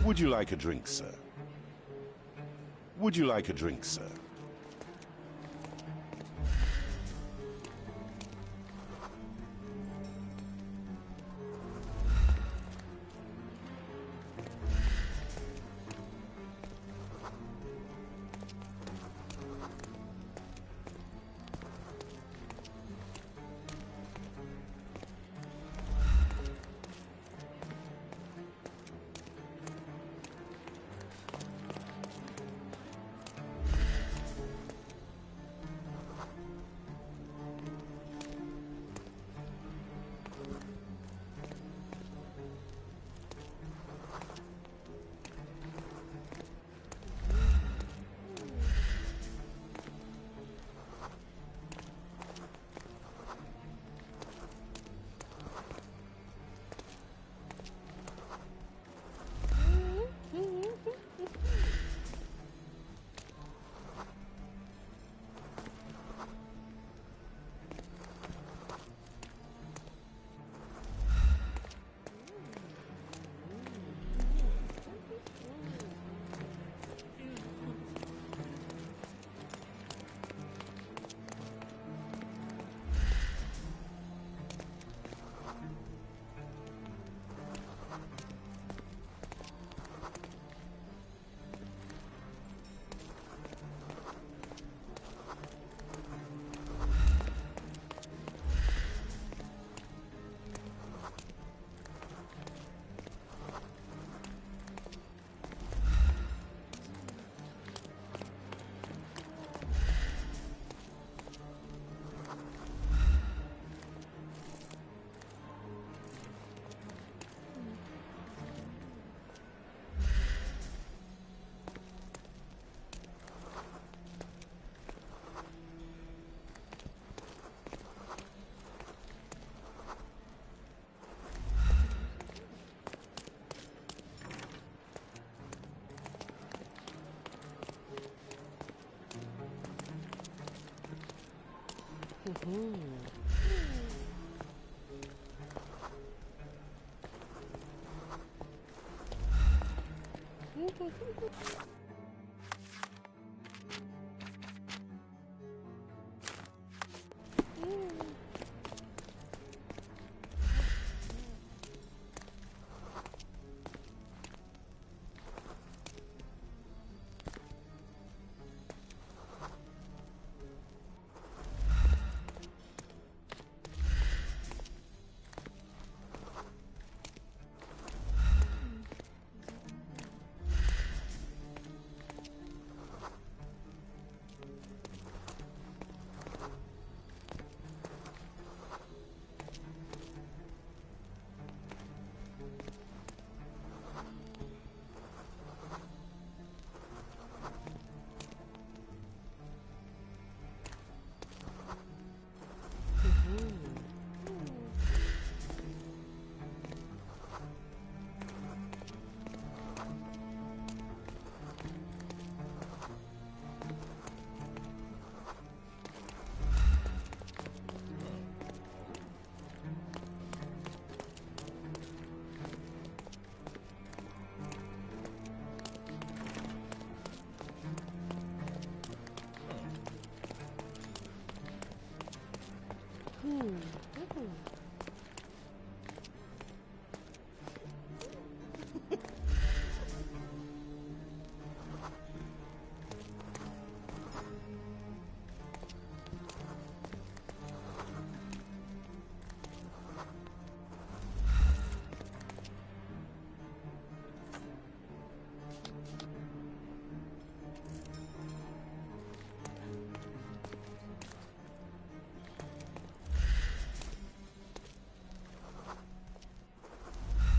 Would you like a drink, sir? Would you like a drink, sir?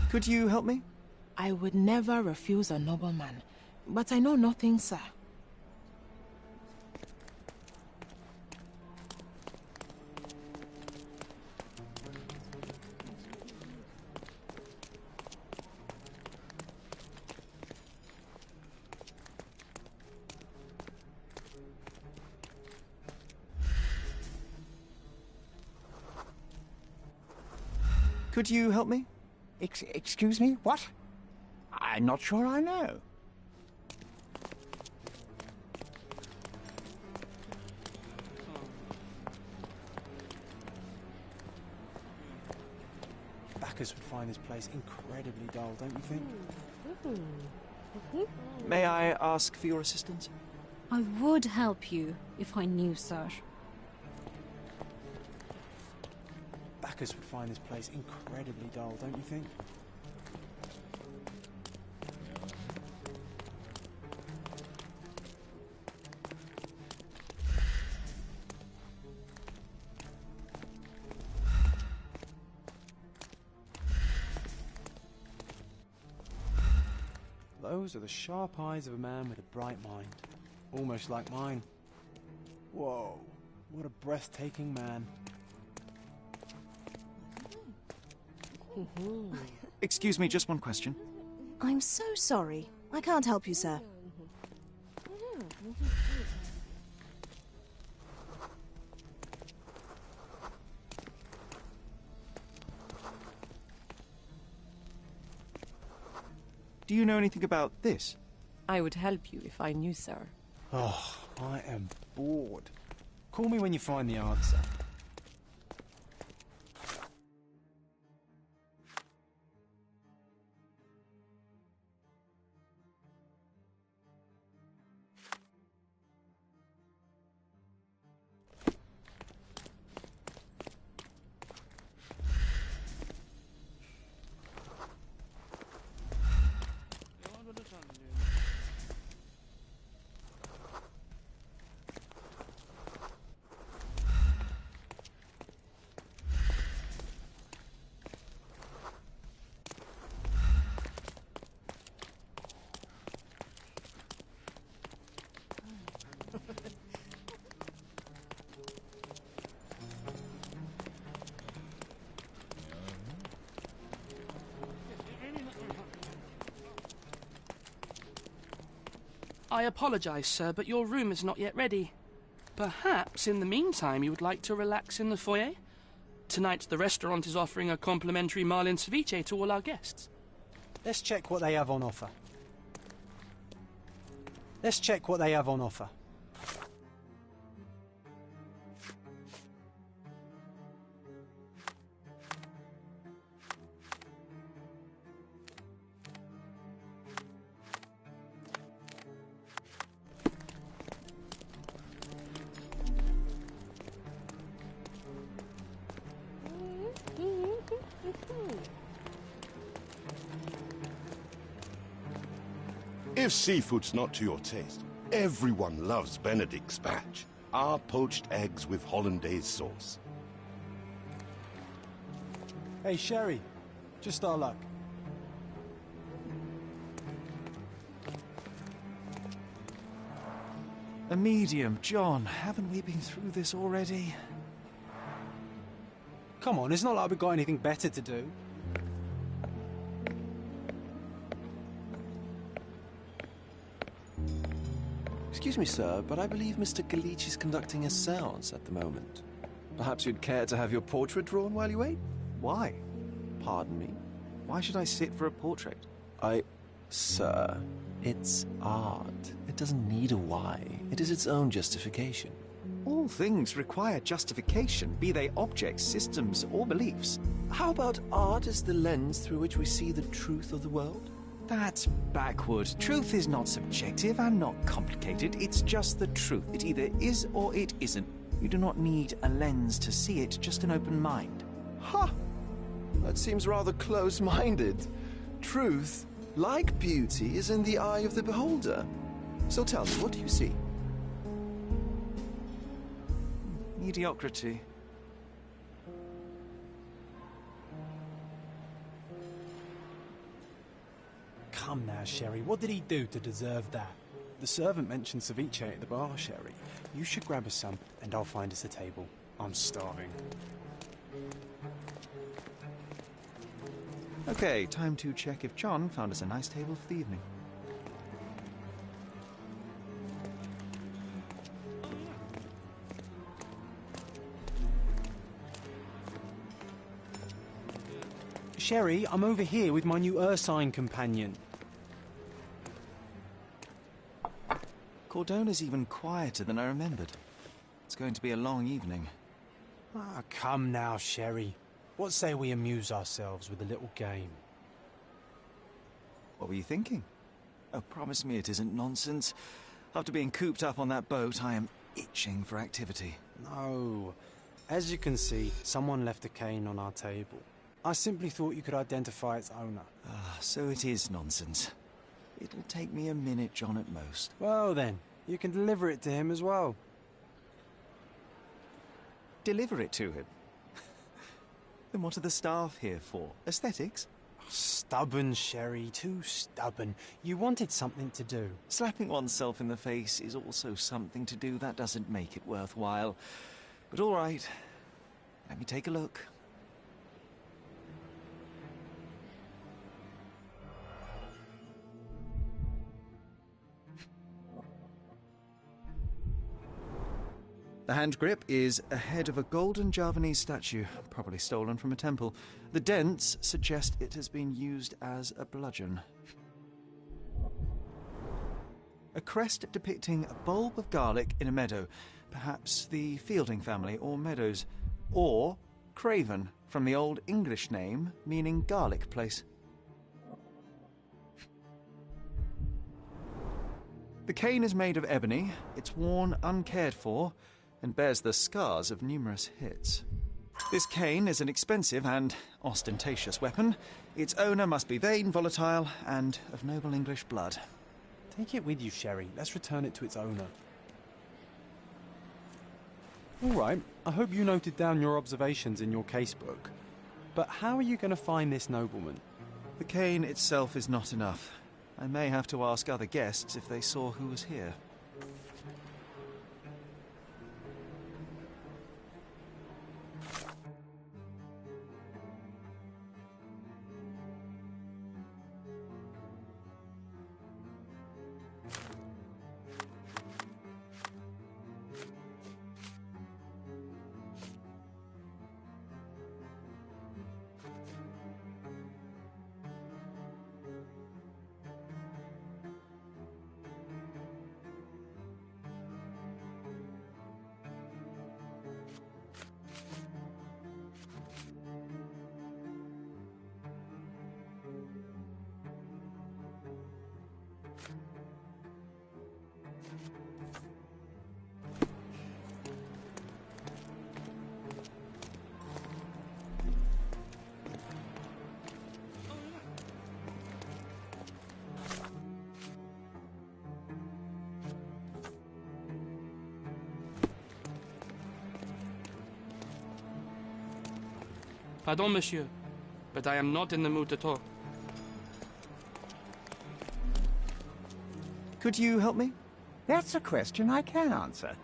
Could you help me? I would never refuse a nobleman, but I know nothing, sir. Could you help me? Excuse me? What? I'm not sure I know. Backers would find this place incredibly dull, don't you think? May I ask for your assistance? I would help you if I knew, sir. Backers would find this place incredibly dull, don't you think? Those are the sharp eyes of a man with a bright mind. Almost like mine. Whoa, what a breathtaking man. Excuse me, just one question. I'm so sorry. I can't help you, sir. Do you know anything about this? I would help you if I knew, sir. Oh, I am bored. Call me when you find the answer. I apologize, sir, but your room is not yet ready. Perhaps, in the meantime, you would like to relax in the foyer? Tonight, the restaurant is offering a complimentary marlin ceviche to all our guests. Let's check what they have on offer. Let's check what they have on offer. If seafood's not to your taste, everyone loves Benedict's batch. Our poached eggs with hollandaise sauce. Hey, Sherry. Just our luck. A medium, John. Haven't we been through this already? Come on, it's not like we've got anything better to do. Excuse me, sir, but I believe Mr. Galich is conducting a séance at the moment. Perhaps you'd care to have your portrait drawn while you wait? Why? Pardon me? Why should I sit for a portrait? Sir, it's art. It doesn't need a why. It is its own justification. All things require justification, be they objects, systems, or beliefs. How about art as the lens through which we see the truth of the world? That's backward. Truth is not subjective and not complicated. It's just the truth. It either is or it isn't. You do not need a lens to see it, just an open mind. Ha! That seems rather close-minded. Truth, like beauty, is in the eye of the beholder. So tell me, what do you see? Mediocrity. Come now, Sherry. What did he do to deserve that? The servant mentioned ceviche at the bar, Sherry. You should grab us some, and I'll find us a table. I'm starving. Okay, time to check if John found us a nice table for the evening. Sherry, I'm over here with my new Ursine companion. Cordona's even quieter than I remembered. It's going to be a long evening. Ah, come now, Sherry. What say we amuse ourselves with a little game? What were you thinking? Oh, promise me it isn't nonsense. After being cooped up on that boat, I am itching for activity. No. As you can see, someone left a cane on our table. I simply thought you could identify its owner. Ah, so it is nonsense. It'll take me a minute, John, at most. Well then, you can deliver it to him as well. Deliver it to him? Then what are the staff here for? Aesthetics? Stubborn, Sherry, too stubborn. You wanted something to do. Slapping oneself in the face is also something to do. That doesn't make it worthwhile. But all right, let me take a look. The hand grip is a head of a golden Javanese statue, probably stolen from a temple. The dents suggest it has been used as a bludgeon. A crest depicting a bulb of garlic in a meadow, perhaps the Fielding family or Meadows, or Craven, from the Old English name meaning garlic place. The cane is made of ebony, it's worn uncared for, and bears the scars of numerous hits. This cane is an expensive and ostentatious weapon. Its owner must be vain, volatile, and of noble English blood. Take it with you, Sherry. Let's return it to its owner. All right, I hope you noted down your observations in your casebook. But how are you going to find this nobleman? The cane itself is not enough. I may have to ask other guests if they saw who was here. Pardon, monsieur, but I am not in the mood to talk. Could you help me? That's a question I can answer.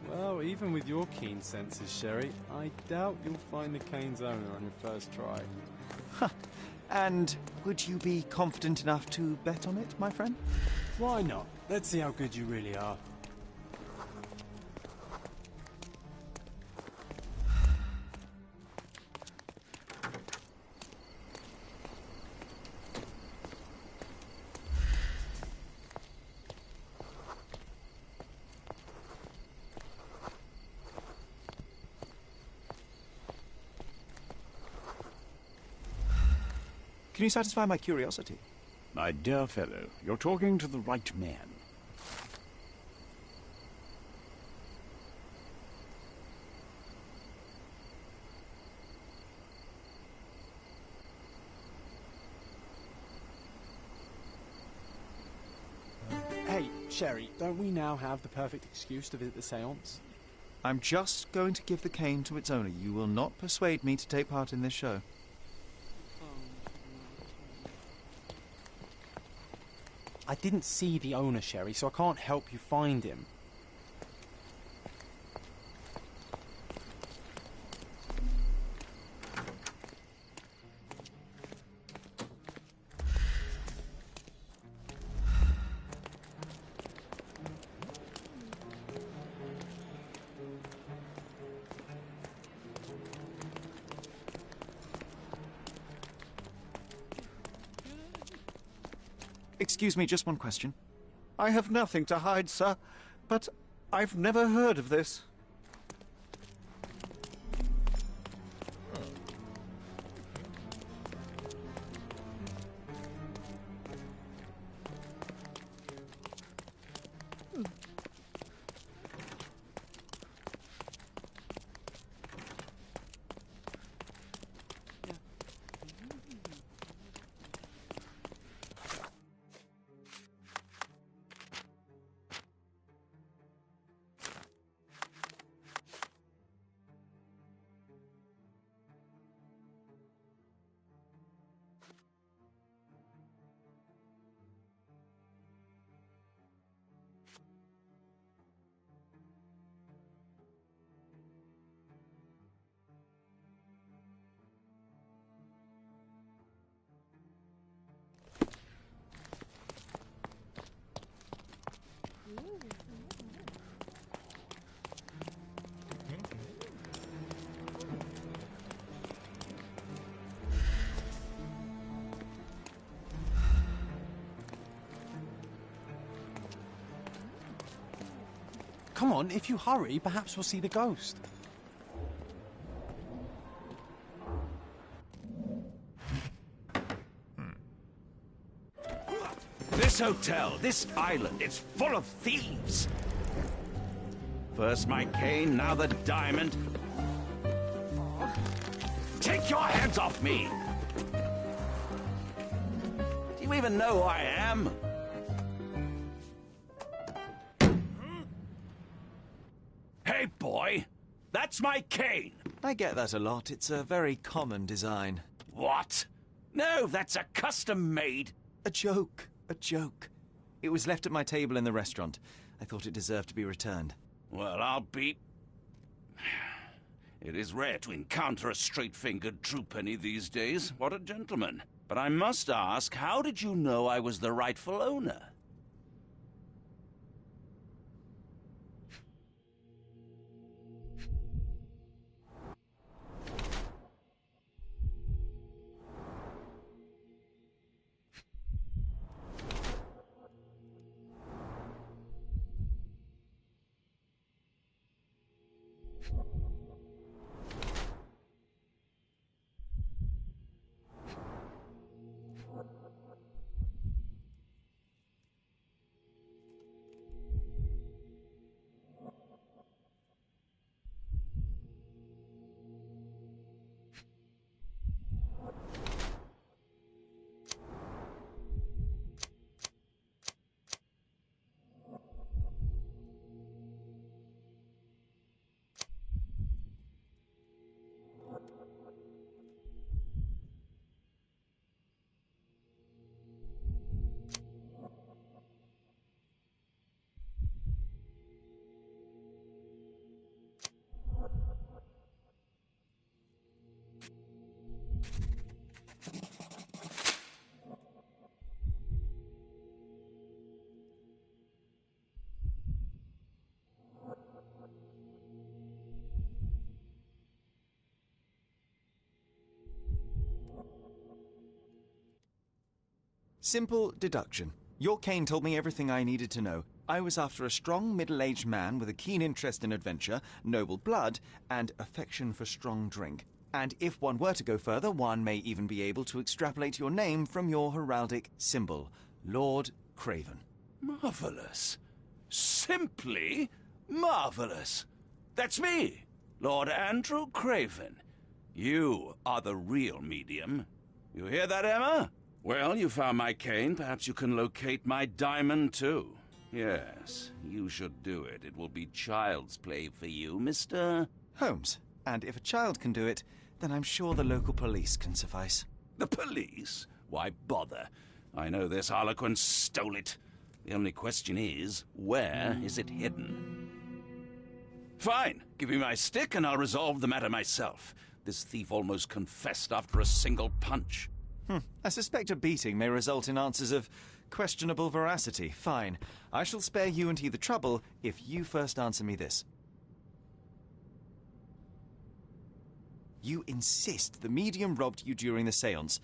Well, even with your keen senses, Sherry, I doubt you'll find the cane's owner on your first try. Huh. And would you be confident enough to bet on it, my friend? Why not? Let's see how good you really are. Can you satisfy my curiosity? My dear fellow, you're talking to the right man. Hey, Sherry, don't we now have the perfect excuse to visit the seance? I'm just going to give the cane to its owner. You will not persuade me to take part in this show. I didn't see the owner, Sherry, so I can't help you find him. Excuse me, just one question. I have nothing to hide, sir, but I've never heard of this. Come on, if you hurry, perhaps we'll see the ghost. This hotel, this island, it's full of thieves. First my cane, now the diamond. Take your hands off me! Do you even know who I am? Hey, boy! That's my cane! I get that a lot. It's a very common design. What? No, that's a custom-made... A joke. A joke. It was left at my table in the restaurant. I thought it deserved to be returned. Well, I'll be... It is rare to encounter a straight-fingered true penny these days. What a gentleman. But I must ask, how did you know I was the rightful owner? Simple deduction. Your cane told me everything I needed to know. I was after a strong, middle-aged man with a keen interest in adventure, noble blood, and affection for strong drink. And if one were to go further, one may even be able to extrapolate your name from your heraldic symbol, Lord Craven. Marvelous. Simply marvelous. That's me, Lord Andrew Craven. You are the real medium. You hear that, Emma? Well, you found my cane. Perhaps you can locate my diamond, too. Yes, you should do it. It will be child's play for you, Mr. Holmes. And if a child can do it, then I'm sure the local police can suffice. The police? Why bother? I know this harlequin stole it. The only question is, where is it hidden? Fine. Give me my stick and I'll resolve the matter myself. This thief almost confessed after a single punch. I suspect a beating may result in answers of questionable veracity. Fine. I shall spare you and he the trouble if you first answer me this. You insist the medium robbed you during the séance.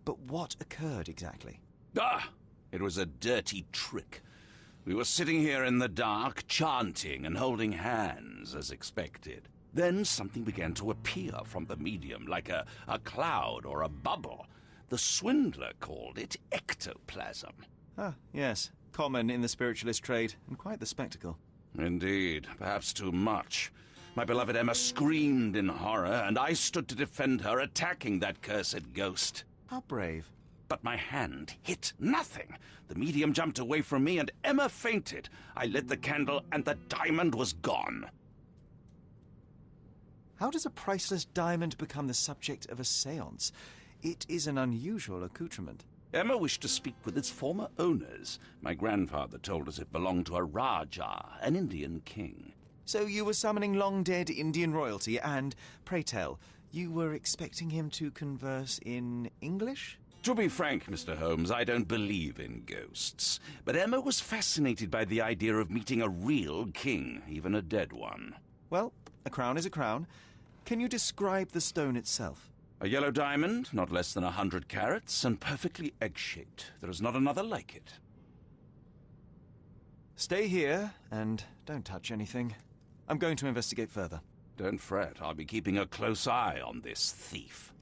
But what occurred exactly? Ah! It was a dirty trick. We were sitting here in the dark, chanting and holding hands, as expected. Then something began to appear from the medium, like a cloud or a bubble. The swindler called it ectoplasm. Ah, yes. Common in the spiritualist trade, and quite the spectacle. Indeed, perhaps too much. My beloved Emma screamed in horror, and I stood to defend her, attacking that cursed ghost. How brave. But my hand hit nothing. The medium jumped away from me, and Emma fainted. I lit the candle, and the diamond was gone. How does a priceless diamond become the subject of a séance? It is an unusual accoutrement. Emma wished to speak with its former owners. My grandfather told us it belonged to a Rajah, an Indian king. So you were summoning long-dead Indian royalty, and, pray tell, you were expecting him to converse in English? To be frank, Mr. Holmes, I don't believe in ghosts. But Emma was fascinated by the idea of meeting a real king, even a dead one. Well, a crown is a crown. Can you describe the stone itself? A yellow diamond, not less than 100 carats, and perfectly egg-shaped. There is not another like it. Stay here, and don't touch anything. I'm going to investigate further. Don't fret. I'll be keeping a close eye on this thief.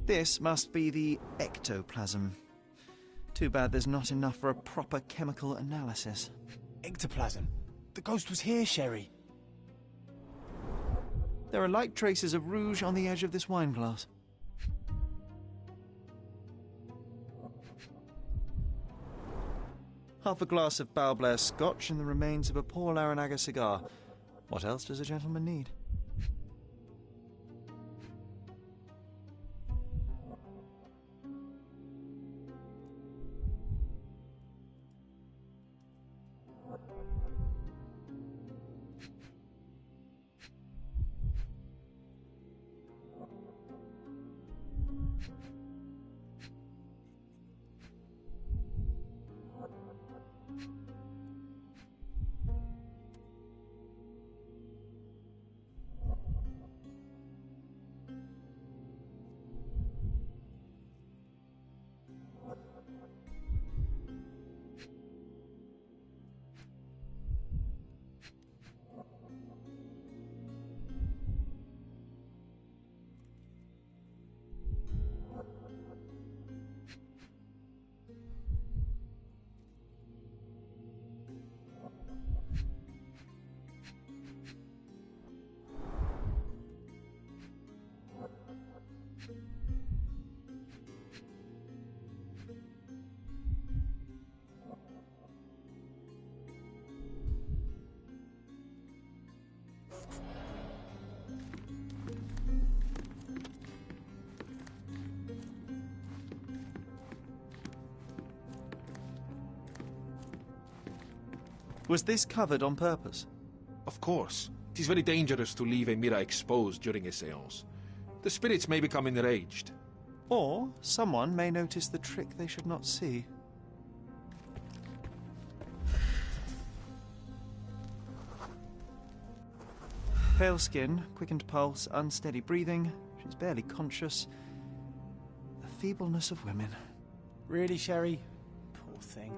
This must be the ectoplasm. Too bad there's not enough for a proper chemical analysis. Ectoplasm? The ghost was here, Sherry. There are light traces of rouge on the edge of this wine glass. Half a glass of Balblair Scotch and the remains of a Paul Aranaga cigar. What else does a gentleman need? Was this covered on purpose? Of course. It is very dangerous to leave a mirror exposed during a séance. The spirits may become enraged. Or someone may notice the trick they should not see. Pale skin, quickened pulse, unsteady breathing. She's barely conscious. The feebleness of women. Really, Sherry? Poor thing.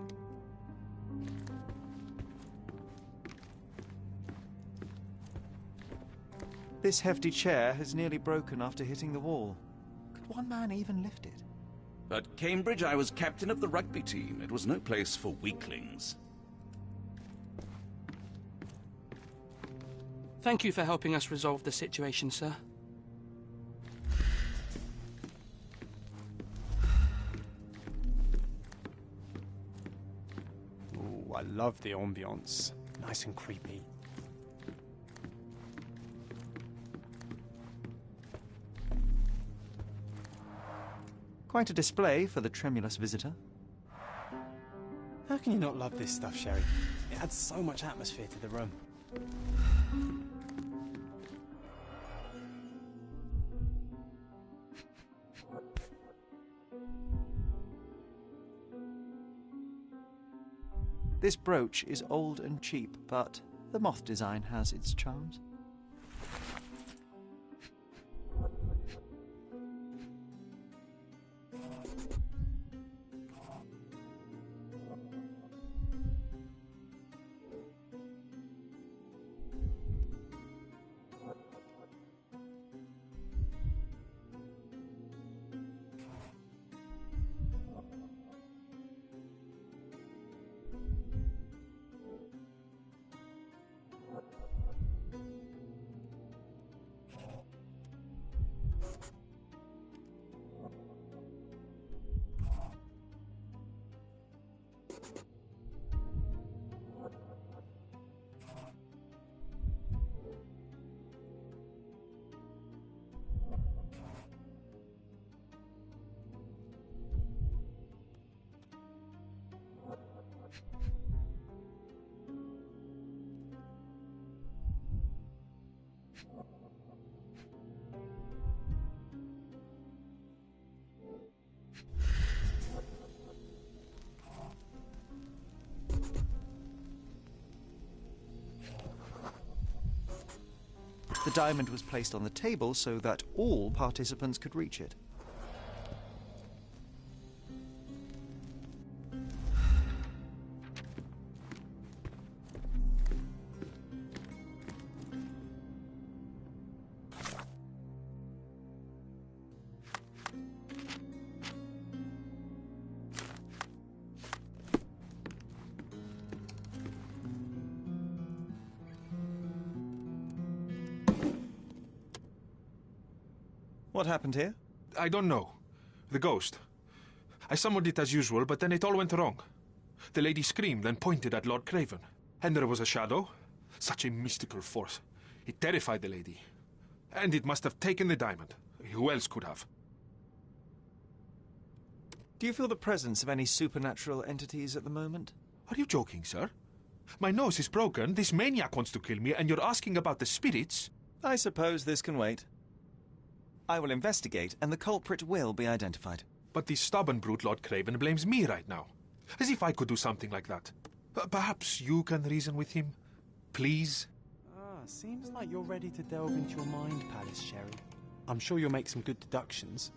This hefty chair has nearly broken after hitting the wall. Could one man even lift it? At Cambridge, I was captain of the rugby team. It was no place for weaklings. Thank you for helping us resolve the situation, sir. I love the ambience. Nice and creepy. Quite a display for the tremulous visitor. How can you not love this stuff, Sherry? It adds so much atmosphere to the room. This brooch is old and cheap, but the moth design has its charms. The diamond was placed on the table so that all participants could reach it. What happened here? I don't know. The ghost. I summoned it as usual, but then it all went wrong. The lady screamed and pointed at Lord Craven. And there was a shadow. Such a mystical force. It terrified the lady. And it must have taken the diamond. Who else could have? Do you feel the presence of any supernatural entities at the moment? Are you joking, sir? My nose is broken, this maniac wants to kill me, and you're asking about the spirits? I suppose this can wait. I will investigate, and the culprit will be identified. But the stubborn brute Lord Craven blames me right now. As if I could do something like that. Perhaps you can reason with him? Please? Seems like you're ready to delve into your mind palace, Sherry. I'm sure you'll make some good deductions.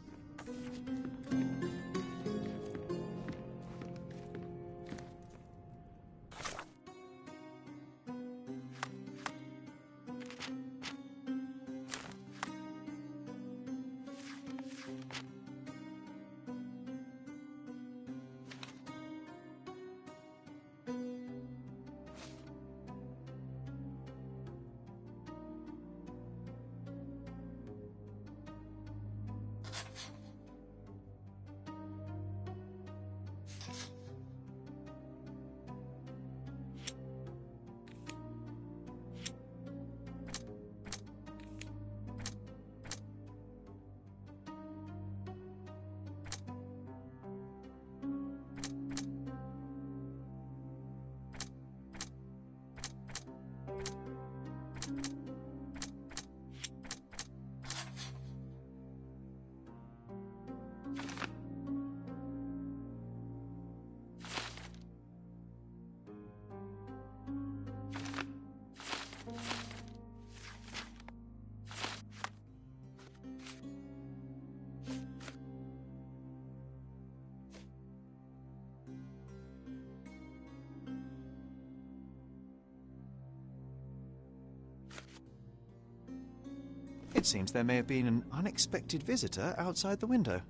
It seems there may have been an unexpected visitor outside the window.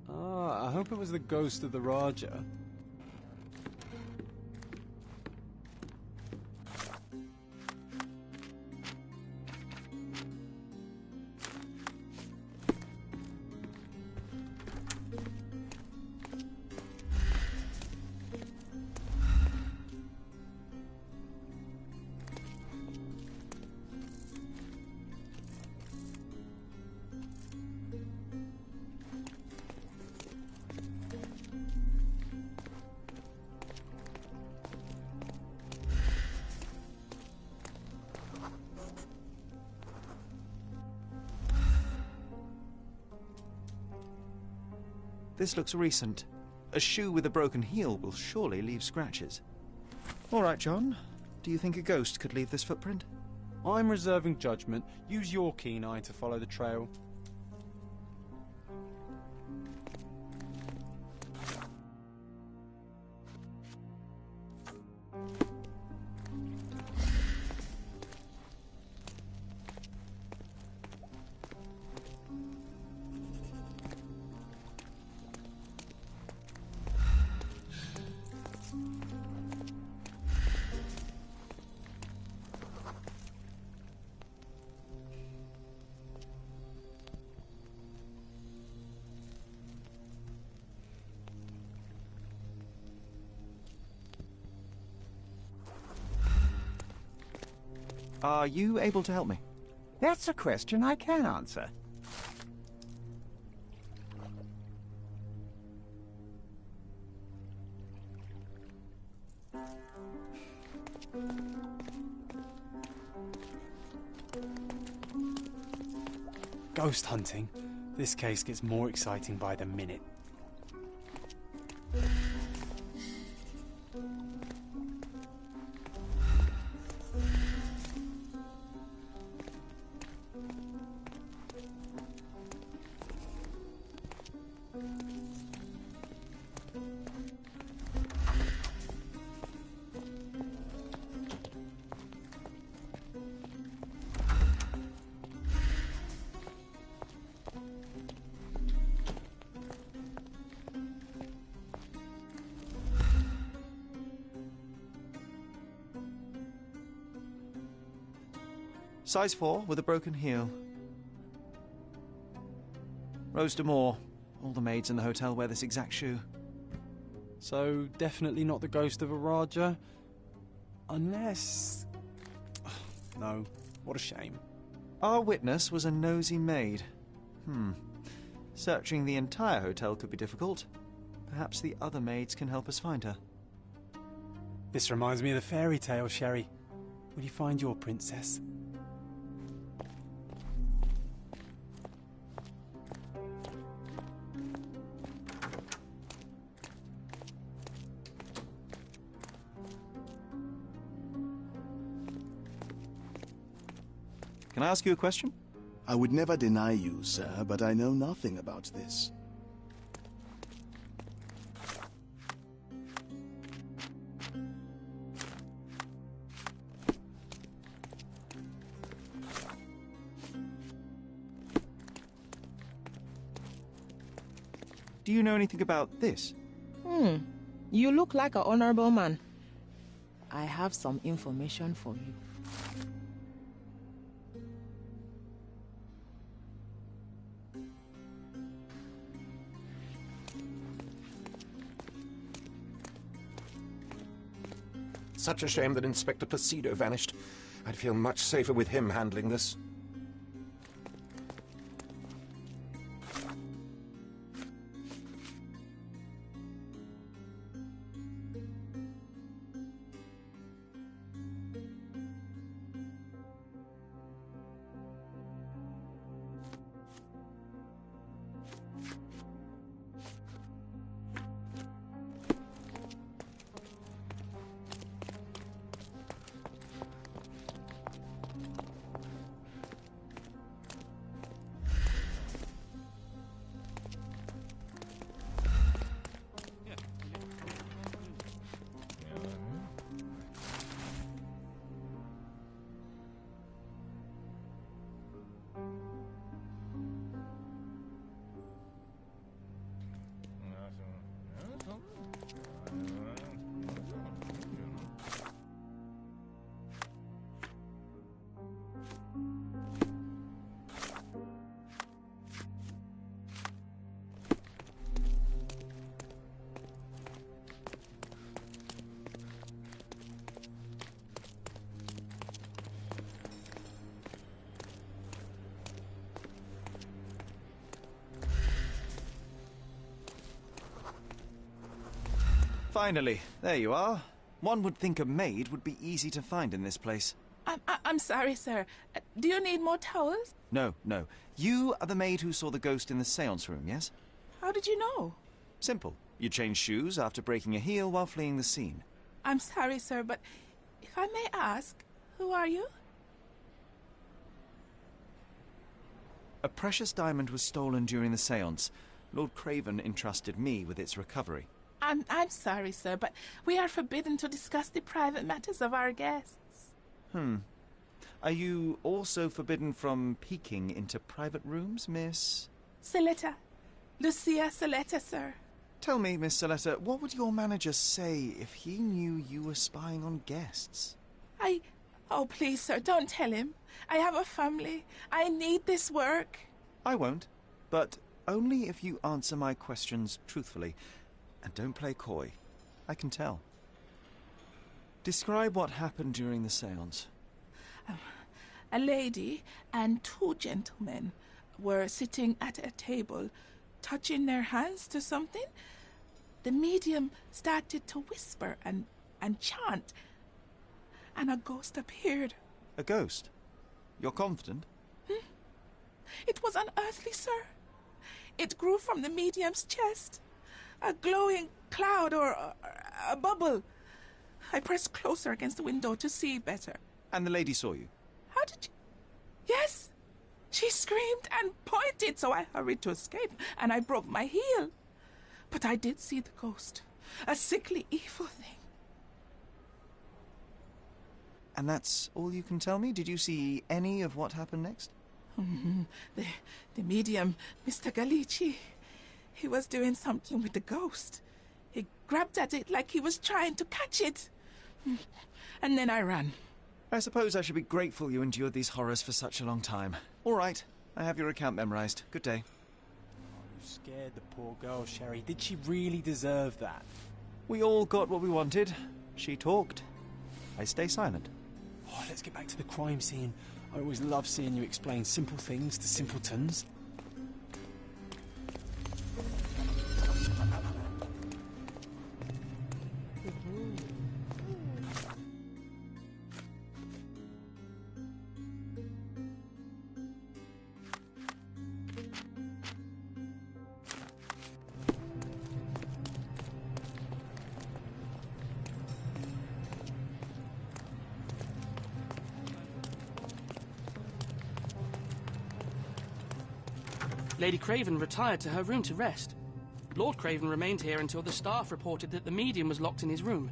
I hope it was the ghost of the Raja. This looks recent. A shoe with a broken heel will surely leave scratches. All right, John. Do you think a ghost could leave this footprint? I'm reserving judgment. Use your keen eye to follow the trail. Are you able to help me? That's a question I can answer. Ghost hunting. This case gets more exciting by the minute. Size 4 with a broken heel. Rose D'Amour. All the maids in the hotel wear this exact shoe. So, definitely not the ghost of a Raja? Unless... No, what a shame. Our witness was a nosy maid. Searching the entire hotel could be difficult. Perhaps the other maids can help us find her. This reminds me of the fairy tale, Sherry. Will you find your princess? Can I ask you a question? I would never deny you, sir, but I know nothing about this. Do you know anything about this? You look like an honorable man. I have some information for you. Such a shame that Inspector Placido vanished. I'd feel much safer with him handling this. Finally, there you are. One would think a maid would be easy to find in this place. I'm sorry, sir. Do you need more towels? No. You are the maid who saw the ghost in the seance room, yes? How did you know? Simple. You change shoes after breaking a heel while fleeing the scene. I'm sorry, sir, but if I may ask, who are you? A precious diamond was stolen during the séance. Lord Craven entrusted me with its recovery. I'm sorry, sir, but we are forbidden to discuss the private matters of our guests. Are you also forbidden from peeking into private rooms, Miss... Saletta. Lucia Saletta, sir. Tell me, Miss Saletta, what would your manager say if he knew you were spying on guests? Oh, please, sir, don't tell him. I have a family. I need this work. I won't, but only if you answer my questions truthfully. And don't play coy. I can tell. Describe what happened during the séance. A lady and two gentlemen were sitting at a table, touching their hands to something. The medium started to whisper and chant, and a ghost appeared. A ghost? You're confident? It was unearthly, sir. It grew from the medium's chest. A glowing cloud or a bubble. I pressed closer against the window to see better. And the lady saw you? How did you... Yes! She screamed and pointed, so I hurried to escape, and I broke my heel. But I did see the ghost. A sickly, evil thing. And that's all you can tell me? Did you see any of what happened next? The medium, Mr. Gallici, he was doing something with the ghost. He grabbed at it like he was trying to catch it. And then I ran. I suppose I should be grateful you endured these horrors for such a long time. All right, I have your account memorized. Good day. You scared the poor girl, Sherry. Did she really deserve that? We all got what we wanted. She talked. I stay silent. Oh, let's get back to the crime scene. I always love seeing you explain simple things to simpletons. Lady Craven retired to her room to rest. Lord Craven remained here until the staff reported that the medium was locked in his room.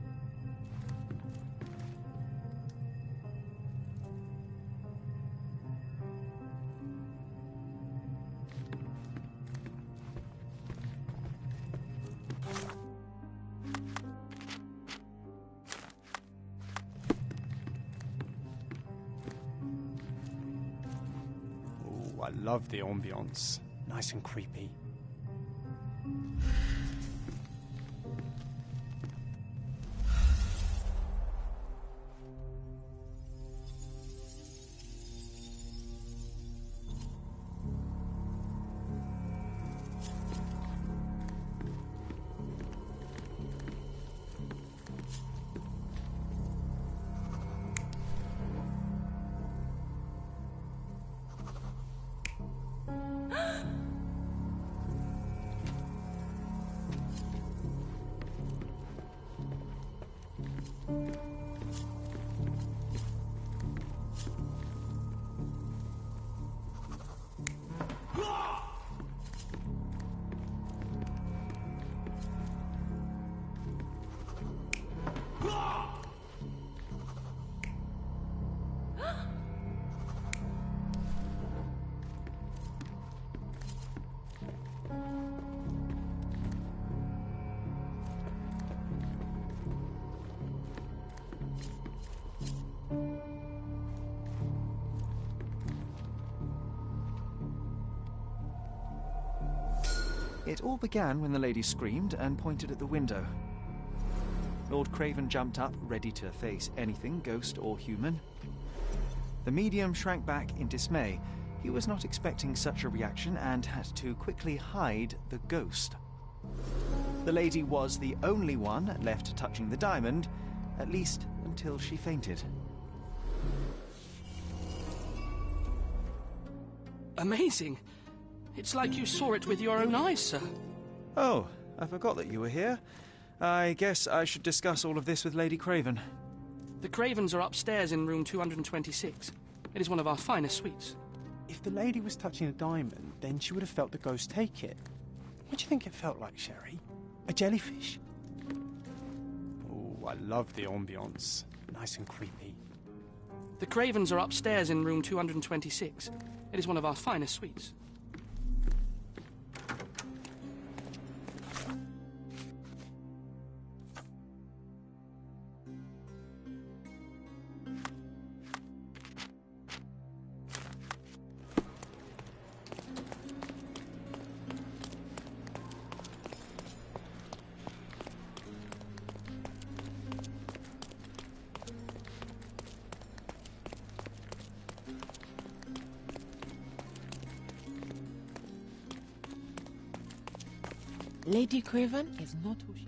Oh, I love the ambience. Nice and creepy. It all began when the lady screamed and pointed at the window. Lord Craven jumped up, ready to face anything, ghost or human. The medium shrank back in dismay. He was not expecting such a reaction and had to quickly hide the ghost. The lady was the only one left touching the diamond, at least until she fainted. Amazing. It's like you saw it with your own eyes, sir. Oh, I forgot that you were here. I guess I should discuss all of this with Lady Craven. The Cravens are upstairs in room 226. It is one of our finest suites. If the lady was touching a diamond, then she would have felt the ghost take it. What do you think it felt like, Sherry? A jellyfish? Oh, I love the ambience. Nice and creepy. The Cravens are upstairs in room 226. It is one of our finest suites. Lady Craven is not who she...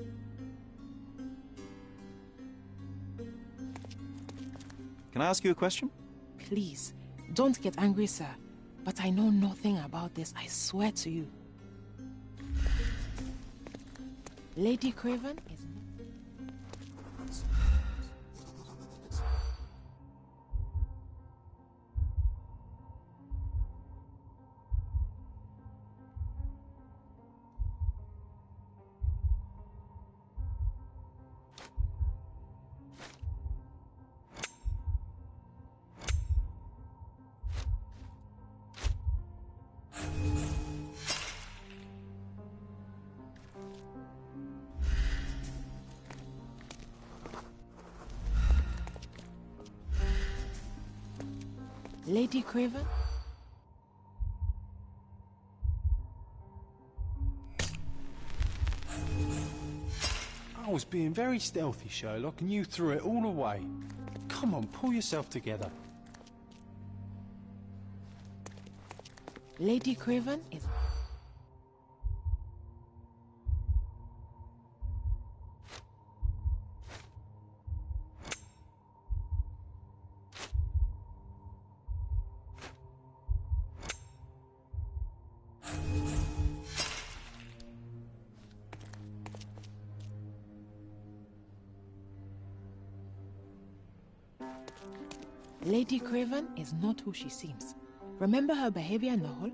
Can I ask you a question? Please, don't get angry, sir. But I know nothing about this, I swear to you. Lady Craven is not... Lady Craven? I was being very stealthy, Sherlock, and you threw it all away. Come on, pull yourself together. Lady Craven is... Lady Craven is not who she seems. Remember her behavior in the hall?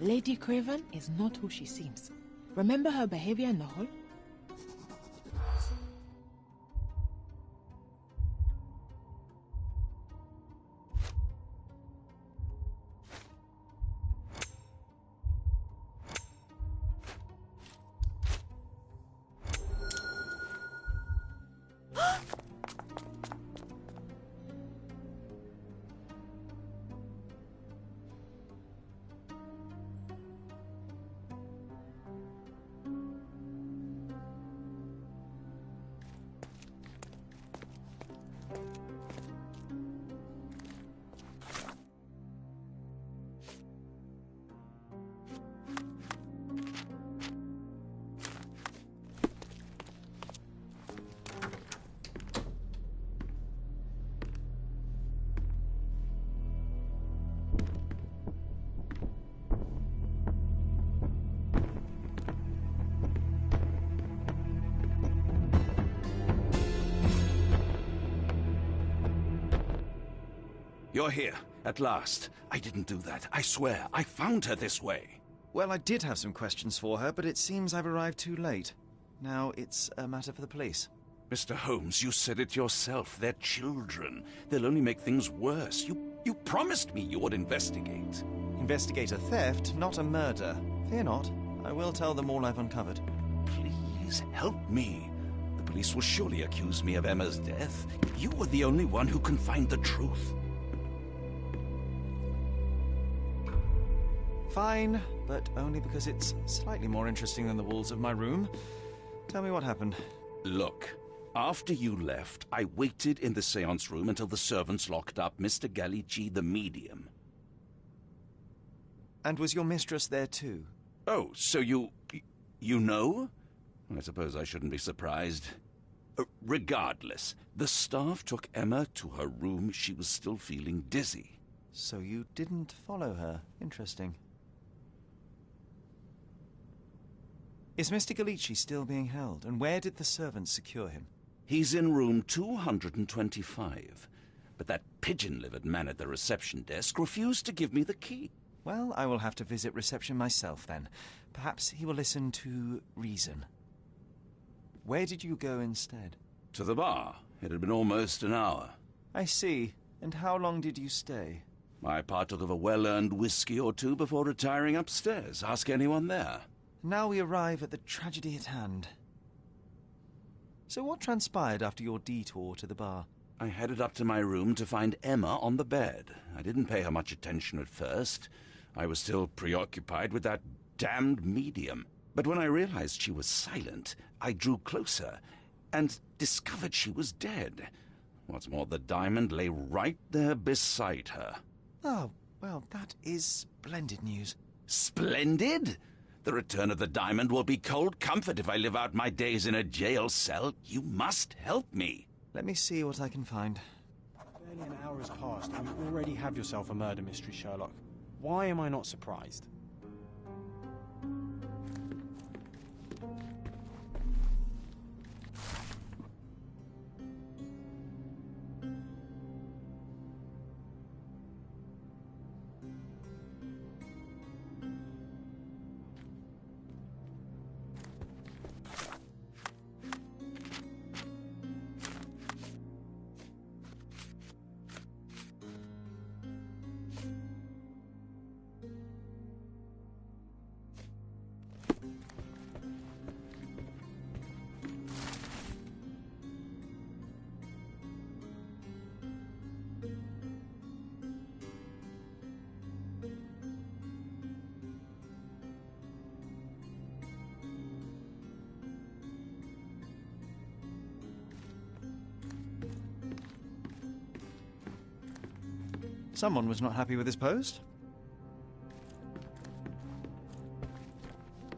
Lady Craven is not who she seems. Remember her behavior in the hall? You're here, at last. I didn't do that, I swear. I found her this way. Well, I did have some questions for her, but it seems I've arrived too late. Now it's a matter for the police. Mr. Holmes, you said it yourself. They're children. They'll only make things worse. You promised me you would investigate. Investigate a theft, not a murder. Fear not. I will tell them all I've uncovered. Please, help me. The police will surely accuse me of Emma's death. You are the only one who can find the truth. Fine, but only because it's slightly more interesting than the walls of my room. Tell me what happened. Look, after you left, I waited in the seance room until the servants locked up Mr. Gallici, the medium. And was your mistress there too? Oh, so you know? I suppose I shouldn't be surprised. Regardless, the staff took Emma to her room. She was still feeling dizzy. So you didn't follow her. Interesting. Is Mr. Gallici still being held? And where did the servants secure him? He's in room 225. But that pigeon-livered man at the reception desk refused to give me the key. Well, I will have to visit reception myself then. Perhaps he will listen to reason. Where did you go instead? To the bar. It had been almost an hour. I see. And how long did you stay? I partook of a well-earned whiskey or two before retiring upstairs. Ask anyone there. Now we arrive at the tragedy at hand. So what transpired after your detour to the bar? I headed up to my room to find Emma on the bed. I didn't pay her much attention at first. I was still preoccupied with that damned medium. But when I realized she was silent, I drew closer and discovered she was dead. What's more, the diamond lay right there beside her. Oh, well, that is splendid news. Splendid? The return of the diamond will be cold comfort if I live out my days in a jail cell. You must help me. Let me see what I can find. Barely an hour has passed and you already have yourself a murder mystery, Sherlock. Why am I not surprised? Someone was not happy with his post.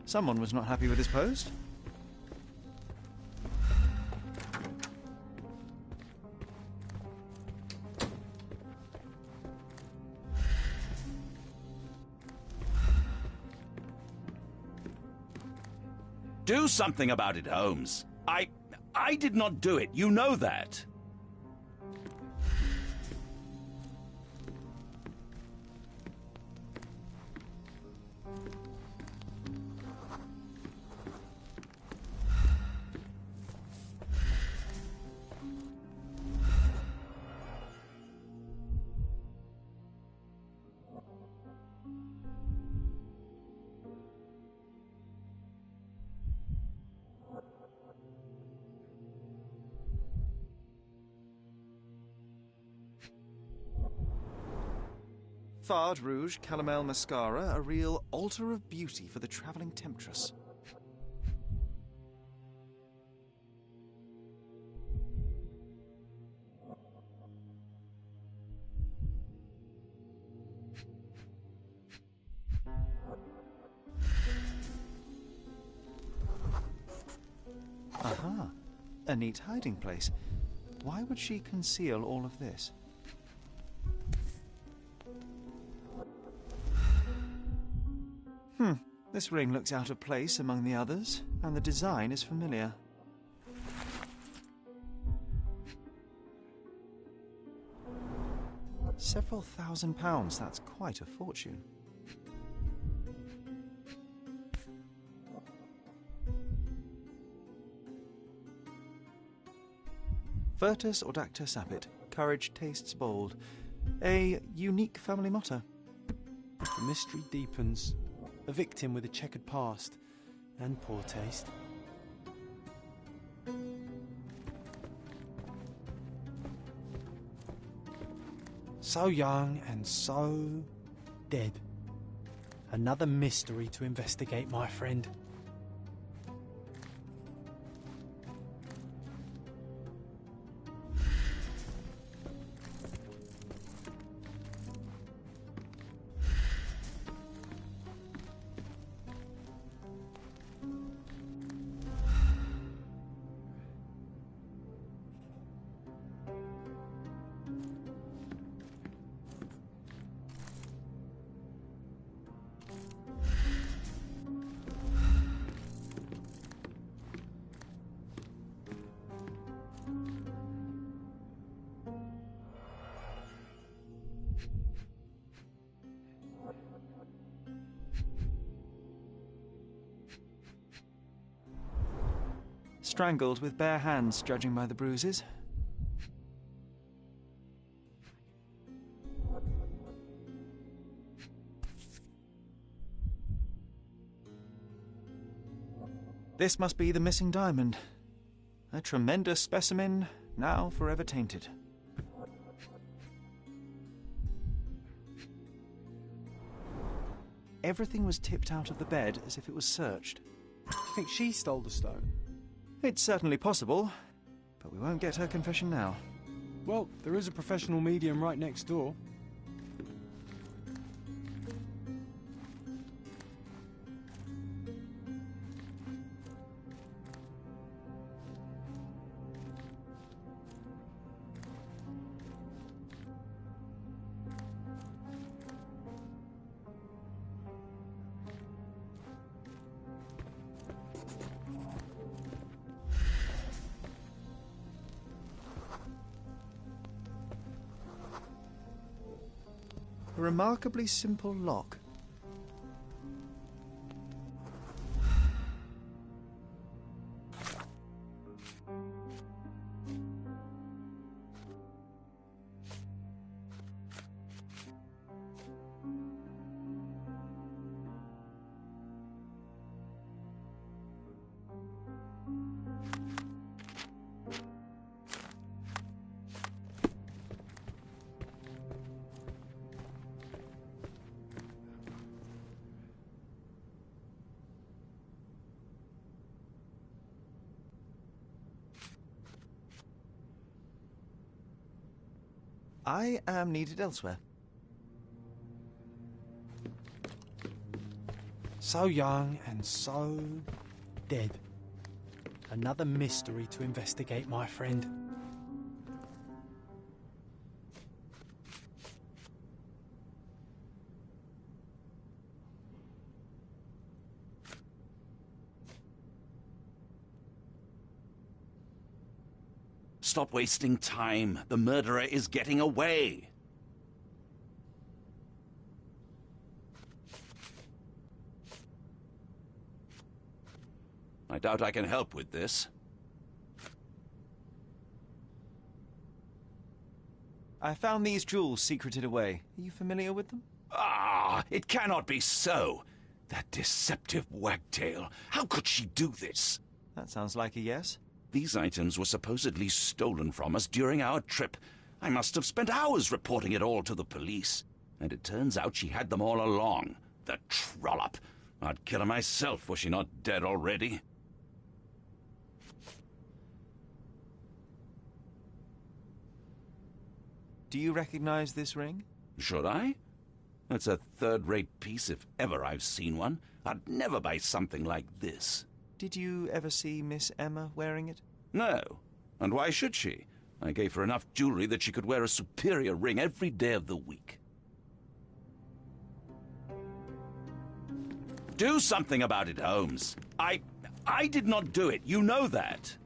Someone was not happy with his post. Do something about it, Holmes. I did not do it. You know that. Fard Rouge Calomel Mascara, a real altar of beauty for the travelling temptress. Aha, a neat hiding place. Why would she conceal all of this? This ring looks out of place among the others, and the design is familiar. Several £1,000s, that's quite a fortune. Virtus audacta sapit, courage tastes bold. A unique family motto. The mystery deepens. A victim with a checkered past and poor taste. So young and so dead. Another mystery to investigate, my friend. Strangled with bare hands, judging by the bruises. This must be the missing diamond. A tremendous specimen, now forever tainted. Everything was tipped out of the bed as if it was searched. Do you think she stole the stone? It's certainly possible, but we won't get her confession now. Well, there is a professional medium right next door. A remarkably simple lock. I am needed elsewhere. So young and so dead. Another mystery to investigate, my friend. Stop wasting time. The murderer is getting away. I doubt I can help with this. I found these jewels secreted away. Are you familiar with them? Ah, it cannot be so. That deceptive wagtail. How could she do this? That sounds like a yes. These items were supposedly stolen from us during our trip. I must have spent hours reporting it all to the police. And it turns out she had them all along. The trollop. I'd kill her myself were she not dead already. Do you recognize this ring? Should I? It's a third-rate piece if ever I've seen one. I'd never buy something like this. Did you ever see Miss Emma wearing it? No. And why should she? I gave her enough jewelry that she could wear a superior ring every day of the week. Do something about it, Holmes. I did not do it. You know that.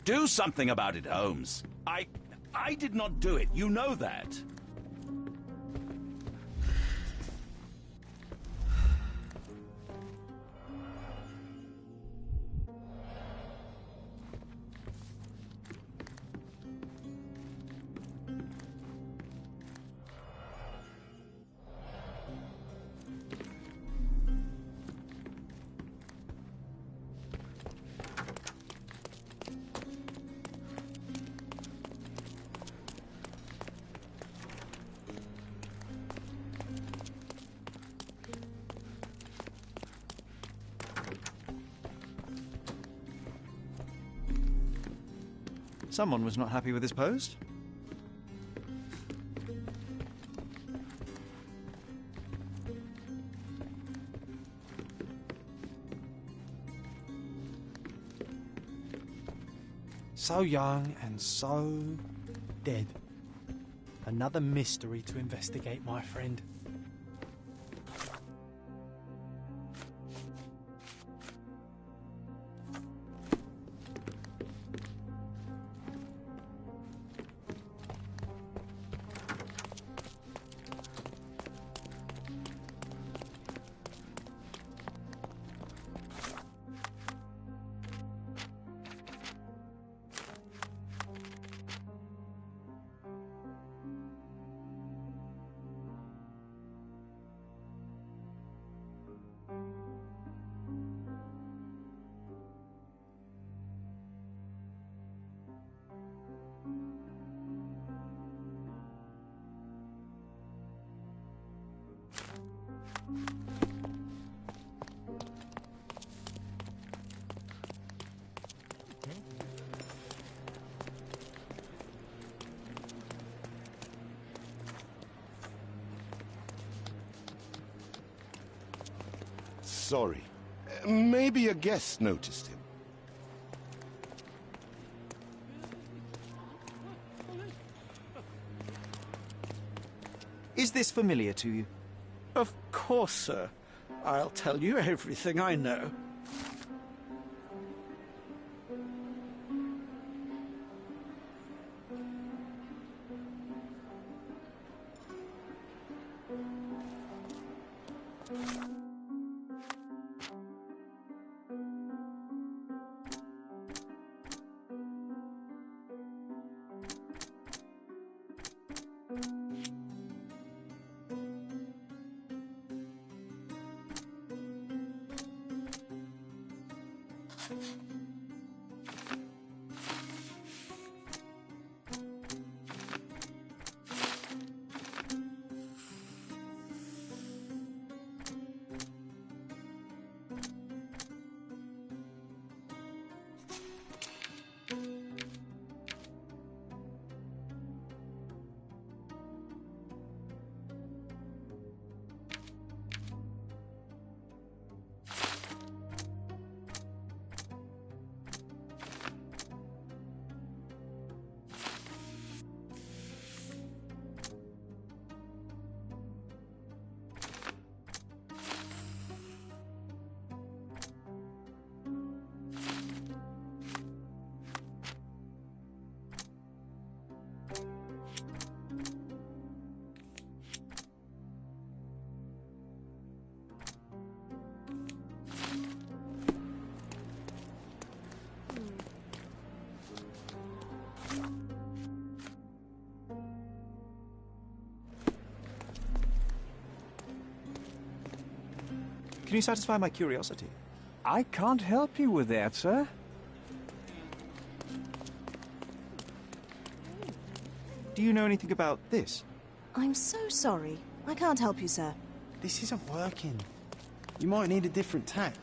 Do something about it, Holmes. I did not do it. You know that. Someone was not happy with his post. So young and so dead. Another mystery to investigate, my friend. Sorry. Maybe a guest noticed him. Is this familiar to you? Of course, sir. I'll tell you everything I know. you satisfy my curiosity? I can't help you with that, sir. Do you know anything about this? I'm so sorry. I can't help you, sir. This isn't working. You might need a different tack.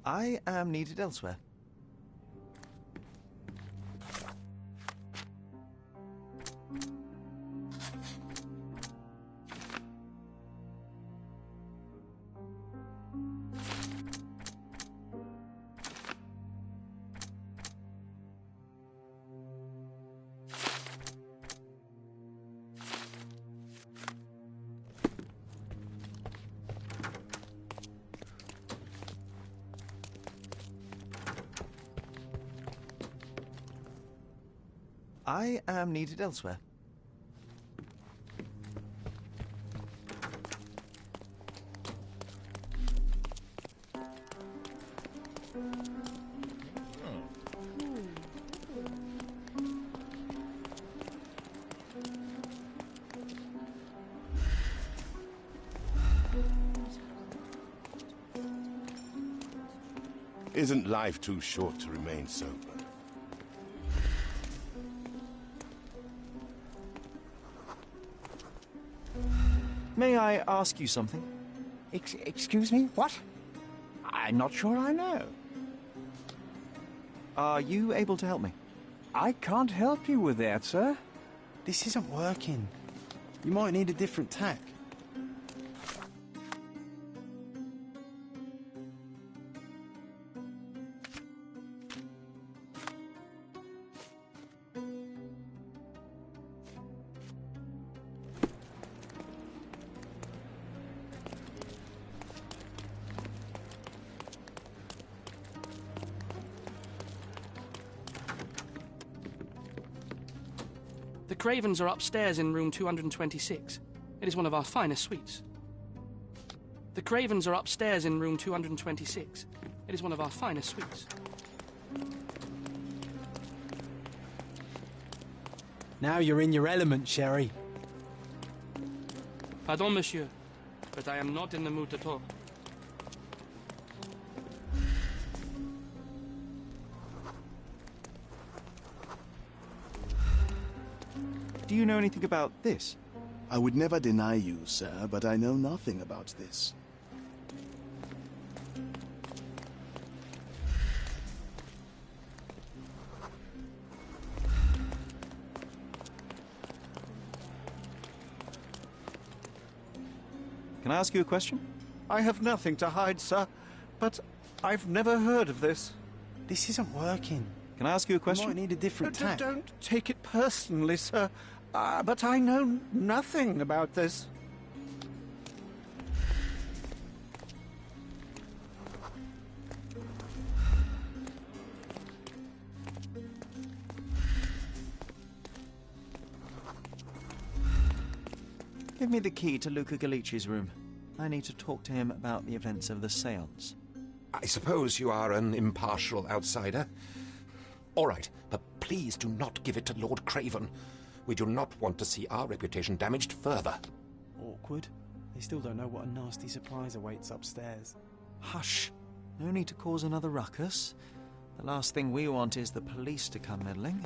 I am needed elsewhere. I am needed elsewhere. Isn't life too short to remain sober? May I ask you something? Excuse me? What? I'm not sure I know. Are you able to help me? I can't help you with that, sir. This isn't working. You might need a different tack. The Cravens are upstairs in room 226. It is one of our finest suites. The Cravens are upstairs in room 226. It is one of our finest suites. Now you're in your element, Sherry. Pardon, monsieur, but I am not in the mood to talk. Do you know anything about this? I would never deny you, sir, but I know nothing about this. Can I ask you a question? I have nothing to hide, sir, but I've never heard of this. This isn't working. Can I ask you a question? You might need a different tack. Don't take it personally, sir, but I know nothing about this. Give me the key to Luca Galici's room. I need to talk to him about the events of the séance. I suppose you are an impartial outsider. All right, but please do not give it to Lord Craven. We do not want to see our reputation damaged further. Awkward. They still don't know what a nasty surprise awaits upstairs. Hush. No need to cause another ruckus. The last thing we want is the police to come meddling.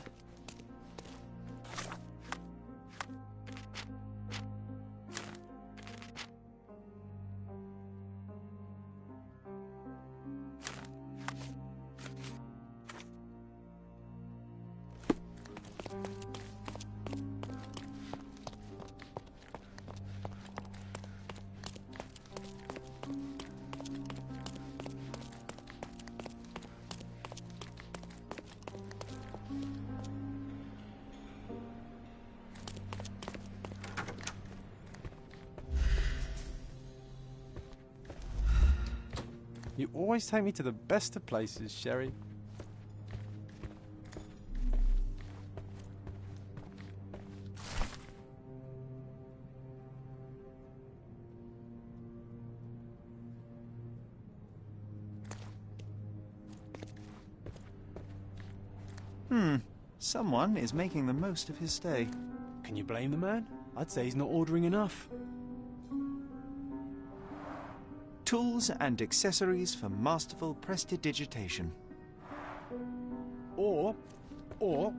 You always take me to the best of places, Sherry. Someone is making the most of his stay. Can you blame the man? I'd say he's not ordering enough. Tools and accessories for masterful prestidigitation. Or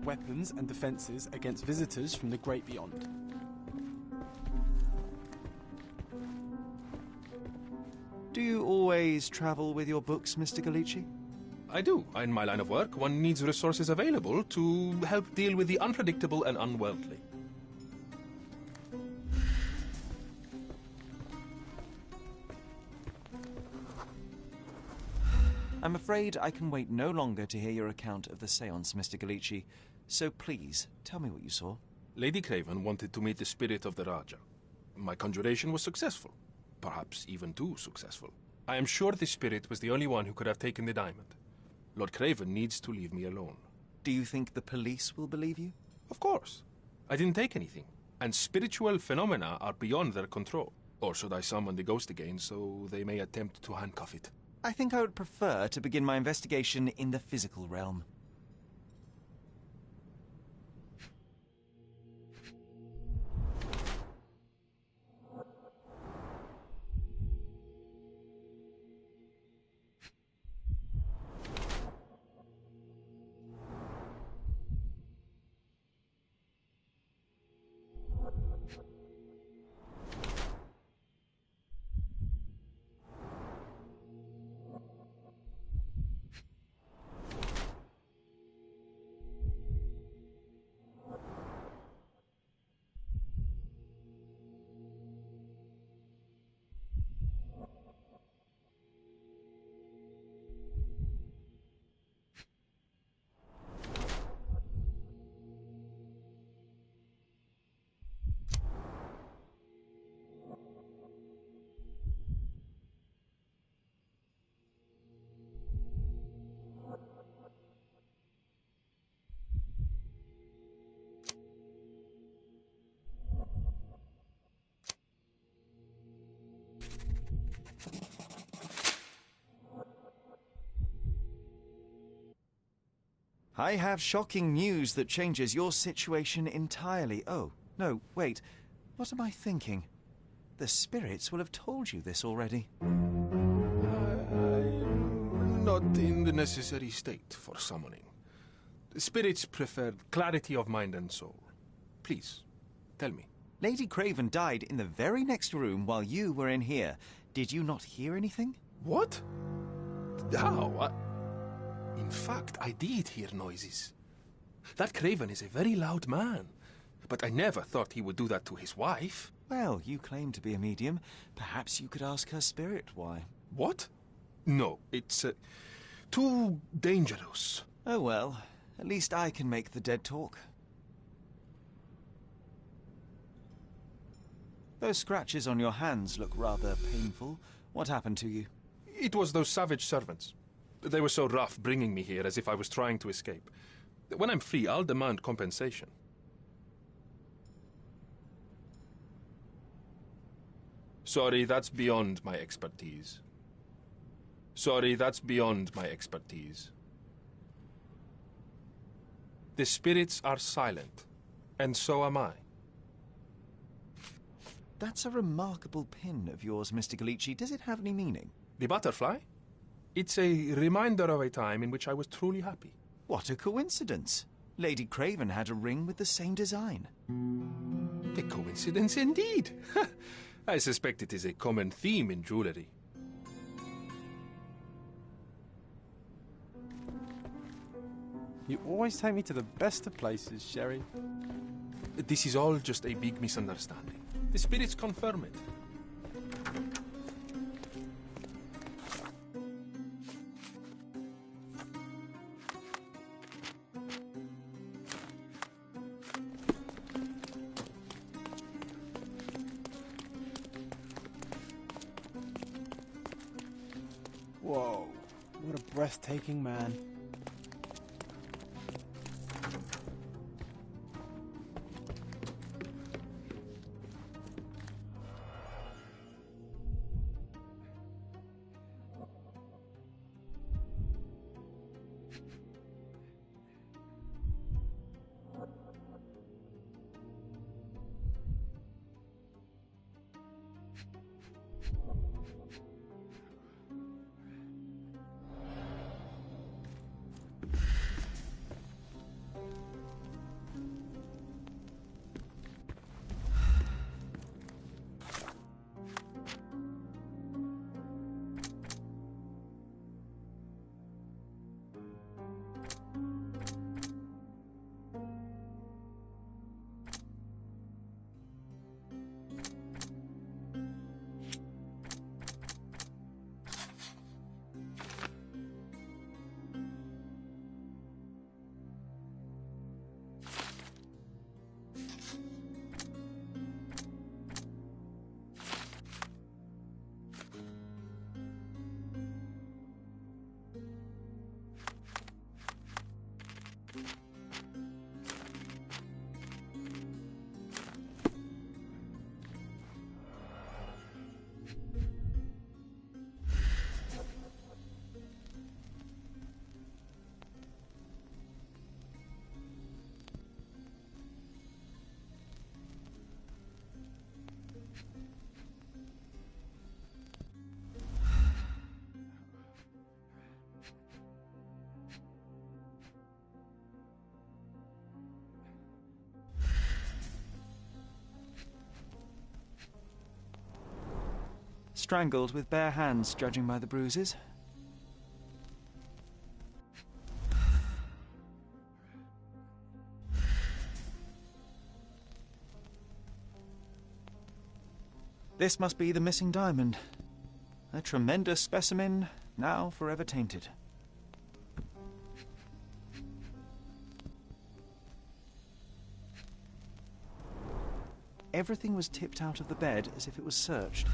weapons and defences against visitors from the great beyond. Do you always travel with your books, Mr. Galici? I do. In my line of work, one needs resources available to help deal with the unpredictable and unworldly. I'm afraid I can wait no longer to hear your account of the séance, Mr. Galici. So please, tell me what you saw. Lady Craven wanted to meet the spirit of the Raja. My conjuration was successful. Perhaps even too successful. I am sure the spirit was the only one who could have taken the diamond. Lord Craven needs to leave me alone. Do you think the police will believe you? Of course. I didn't take anything, and spiritual phenomena are beyond their control. Or should I summon the ghost again so they may attempt to handcuff it? I think I would prefer to begin my investigation in the physical realm. I have shocking news that changes your situation entirely. Oh, no, wait. What am I thinking? The spirits will have told you this already. I'm not in the necessary state for summoning. The spirits prefer clarity of mind and soul. Please, tell me. Lady Craven died in the very next room while you were in here. Did you not hear anything? What? How? In fact, I did hear noises. That Craven is a very loud man. But I never thought he would do that to his wife. Well, you claim to be a medium. Perhaps you could ask her spirit why. What? No, it's too dangerous. Oh well, at least I can make the dead talk. Those scratches on your hands look rather painful. What happened to you? It was those savage servants. They were so rough bringing me here as if I was trying to escape. When I'm free, I'll demand compensation. Sorry, that's beyond my expertise. Sorry, that's beyond my expertise. The spirits are silent, and so am I. That's a remarkable pin of yours, Mr. Galici. Does it have any meaning? The butterfly? It's a reminder of a time in which I was truly happy. What a coincidence. Lady Craven had a ring with the same design. A coincidence indeed. I suspect it is a common theme in jewelry. You always take me to the best of places, Sherry. This is all just a big misunderstanding. The spirits confirm it. Whoa, what a breathtaking man. Strangled with bare hands, judging by the bruises. This must be the missing diamond. A tremendous specimen, now forever tainted. Everything was tipped out of the bed as if it was searched.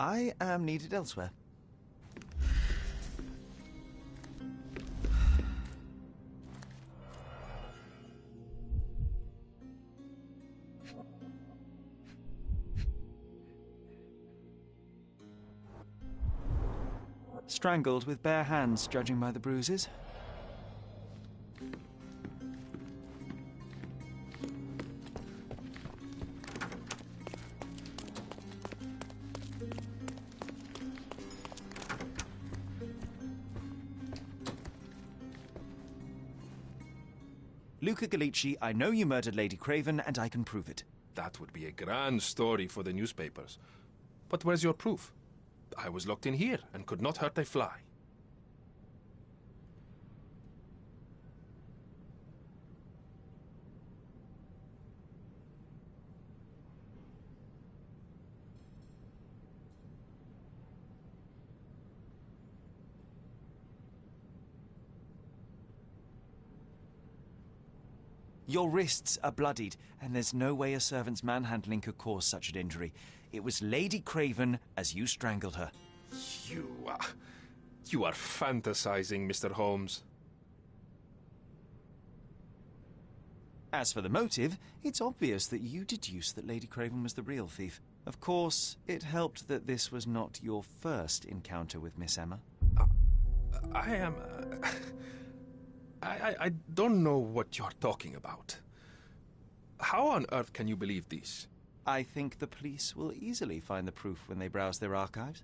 I am needed elsewhere. Strangled with bare hands, judging by the bruises. Luca Gallici, I know you murdered Lady Craven, and I can prove it. That would be a grand story for the newspapers. But where's your proof? I was locked in here and could not hurt a fly. Your wrists are bloodied, and there's no way a servant's manhandling could cause such an injury. It was Lady Craven as you strangled her. You are fantasizing, Mr. Holmes. As for the motive, it's obvious that you deduced that Lady Craven was the real thief. Of course, it helped that this was not your first encounter with Miss Emma. I don't know what you're talking about. How on earth can you believe this? I think the police will easily find the proof when they browse their archives.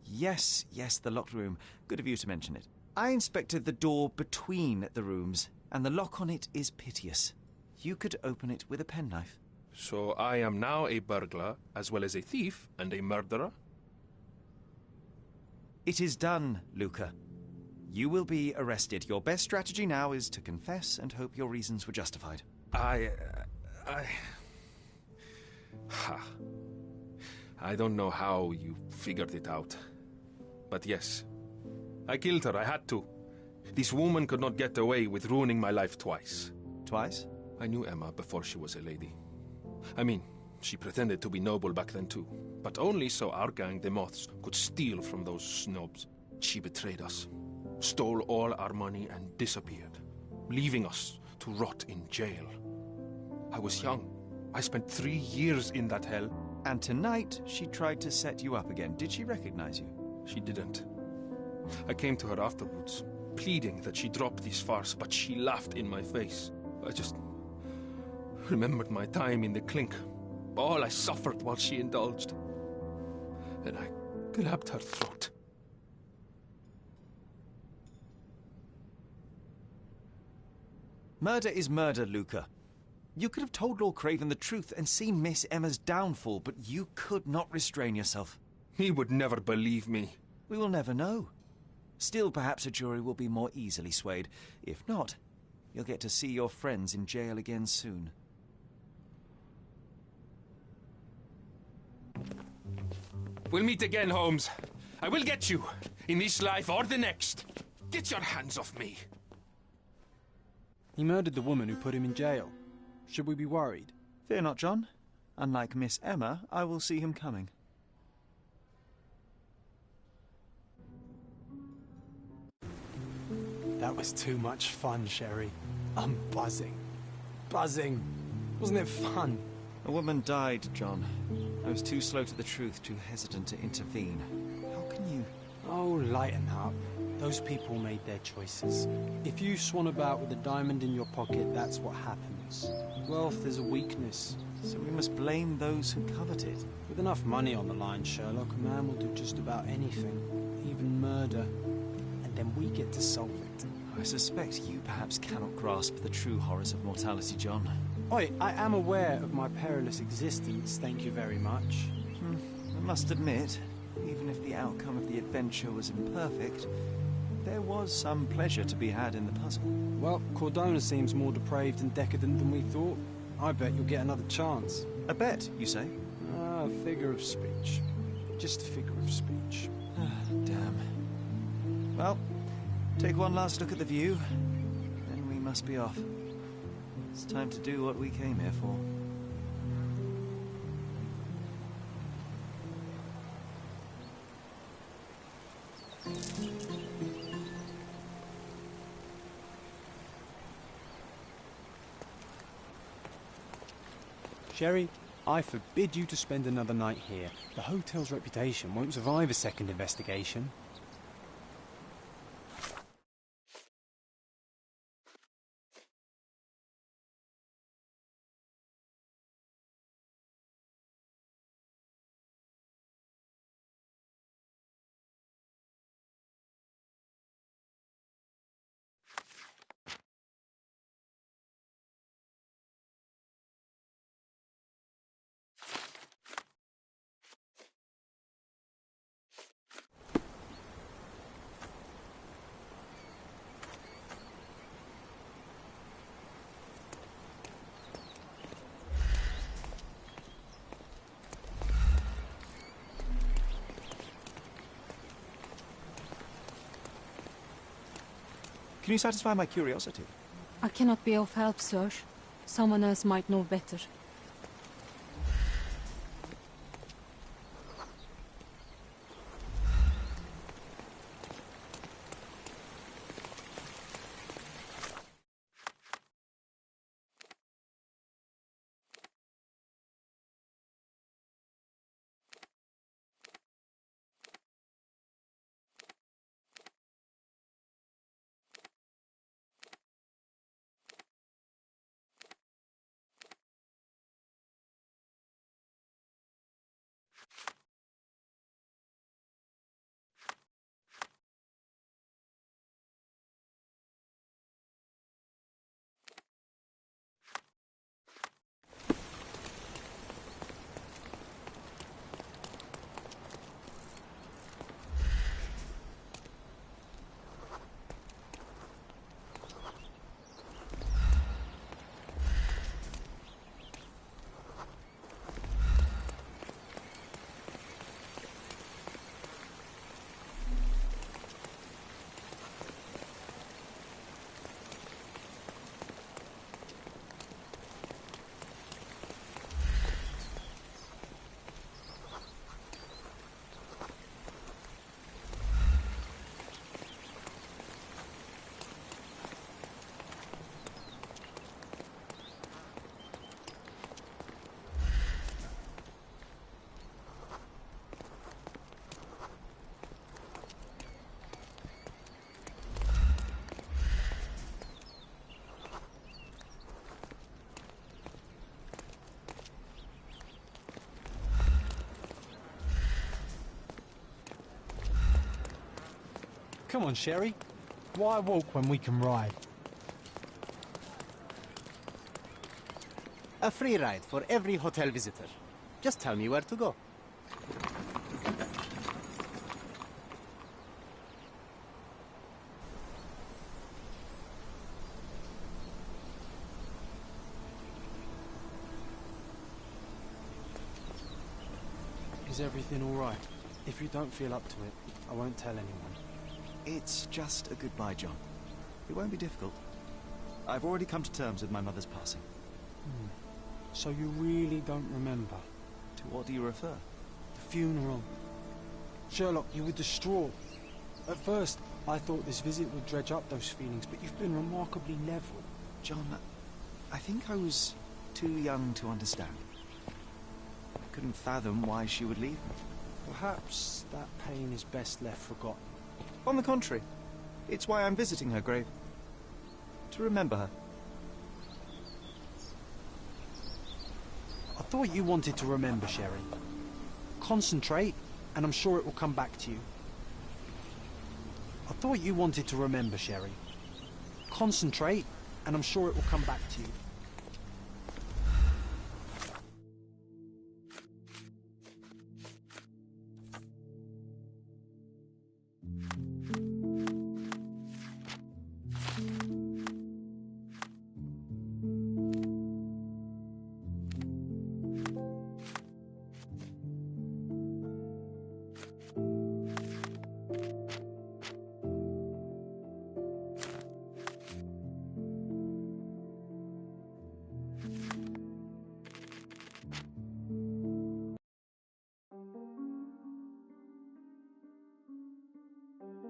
Yes, the locked room. Good of you to mention it. I inspected the door between the rooms, and the lock on it is piteous. You could open it with a penknife. So I am now a burglar, as well as a thief and a murderer? It is done, Luca. You will be arrested. Your best strategy now is to confess and hope your reasons were justified. I don't know how you figured it out. But yes, I killed her. I had to. This woman could not get away with ruining my life twice. Twice? I knew Emma before she was a lady. I mean, she pretended to be noble back then too. But only so our gang, the Moths, could steal from those snobs. She betrayed us, stole all our money and disappeared, leaving us to rot in jail. I was young. I spent 3 years in that hell. And tonight, she tried to set you up again. Did she recognize you? She didn't. I came to her afterwards, pleading that she drop this farce, but she laughed in my face. I just remembered my time in the clink, all I suffered while she indulged. Then I grabbed her throat. Murder is murder, Luca. You could have told Lord Craven the truth and seen Miss Emma's downfall, but you could not restrain yourself. He would never believe me. We will never know. Still, perhaps a jury will be more easily swayed. If not, you'll get to see your friends in jail again soon. We'll meet again, Holmes. I will get you, in this life or the next. Get your hands off me. He murdered the woman who put him in jail. Should we be worried? Fear not, John. Unlike Miss Emma, I will see him coming. That was too much fun, Sherry. I'm buzzing. Buzzing. Wasn't it fun? A woman died, John. I was too slow to the truth, too hesitant to intervene. How can you... Oh, lighten up. Those people made their choices. If you swan about with a diamond in your pocket, that's what happens. Wealth is a weakness. So we must blame those who covet it. With enough money on the line, Sherlock, a man will do just about anything. Even murder. And then we get to solve it. I suspect you perhaps cannot grasp the true horrors of mortality, John. Oi, I am aware of my perilous existence, thank you very much. I must admit, even if the outcome of the adventure was imperfect, there was some pleasure to be had in the puzzle. Well, Cordona seems more depraved and decadent than we thought. I bet you'll get another chance. A bet, you say? A figure of speech. Just a figure of speech. Damn. Well, take one last look at the view, then we must be off. It's time to do what we came here for. Sherry, I forbid you to spend another night here. The hotel's reputation won't survive a second investigation. Can you satisfy my curiosity? I cannot be of help, sir. Someone else might know better. Come on, Sherry. Why walk when we can ride? A free ride for every hotel visitor. Just tell me where to go. Is everything all right? If you don't feel up to it, I won't tell anyone. It's just a goodbye, John. It won't be difficult. I've already come to terms with my mother's passing. So you really don't remember? To what do you refer? The funeral. Sherlock, you were distraught. At first, I thought this visit would dredge up those feelings, but you've been remarkably level. John, I think I was too young to understand. I couldn't fathom why she would leave me. Perhaps that pain is best left forgotten. On the contrary, it's why I'm visiting her grave. To remember her. I thought you wanted to remember, Sherry. Concentrate, and I'm sure it will come back to you. I thought you wanted to remember, Sherry. Concentrate, and I'm sure it will come back to you.